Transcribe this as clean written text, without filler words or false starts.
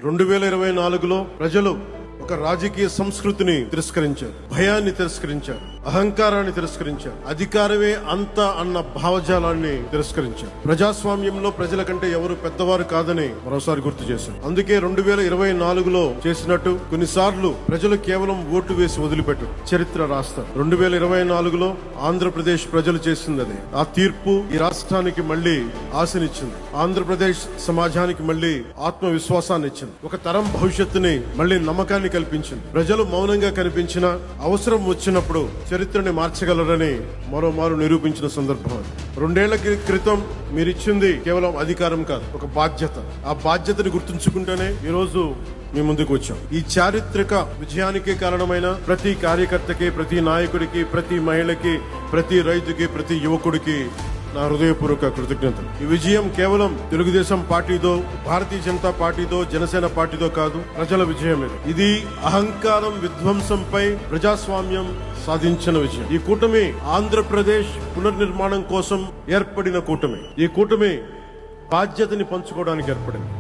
2024లో ప్రజలు ఒక రాజకీయ సంస్కృతిని తిరస్కరించారు, భయాన్ని తిరస్కరించారు, అహంకారాన్ని తిరస్కరించారు, అధికారమే అంత అన్న భావజాలాన్ని తిరస్కరించారు. ప్రజాస్వామ్యంలో ప్రజల కంటే ఎవరు పెద్దవారు కాదని మరోసారి గుర్తు చేశారు. అందుకే 2024లో చేసినట్టు కొన్నిసార్లు ప్రజలు కేవలం ఓటు వేసి వదిలిపెట్టారు, చరిత్ర రాస్తారు. 2024లో ఆంధ్రప్రదేశ్ ప్రజలు చేసింది అదే. ఆ తీర్పు ఈ రాష్ట్రానికి మళ్లీ ఆశనిచ్చింది, ఆంధ్రప్రదేశ్ సమాజానికి మళ్లీ ఆత్మవిశ్వాసాన్ని ఇచ్చింది, ఒక తరం భవిష్యత్తుని మళ్లీ నమ్మకాన్ని కల్పించింది. ప్రజలు మౌనంగా కనిపించిన అవసరం వచ్చినప్పుడు చరిత్రని మార్చగలరని మరోమారు నిరూపించిన సందర్భం. 2 ఏళ్ల క్రితం మీరిచ్చింది కేవలం అధికారం కాదు, ఒక బాధ్యత. ఆ బాధ్యతని గుర్తుంచుకుంటేనే ఈ రోజు మీ ముందుకు వచ్చాం. ఈ చారిత్రక విజయానికి కారణమైన ప్రతి కార్యకర్తకి, ప్రతి నాయకుడికి, ప్రతి మహిళకి, ప్రతి రైతుకి, ప్రతి యువకుడికి నా హృదయపూర్వక కృతజ్ఞతలు. ఈ విజయం కేవలం తెలుగుదేశం పార్టీదో, భారతీయ జనతా పార్టీదో, జనసేన పార్టీదో కాదు, ప్రజల విజయం. ఇది అహంకారం విధ్వంసంపై ప్రజాస్వామ్యం సాధించిన విజయం. ఈ కూటమి ఆంధ్రప్రదేశ్ పునర్నిర్మాణం కోసం ఏర్పడిన కూటమి. ఈ కూటమి బాధ్యతని పంచుకోవడానికి ఏర్పడింది.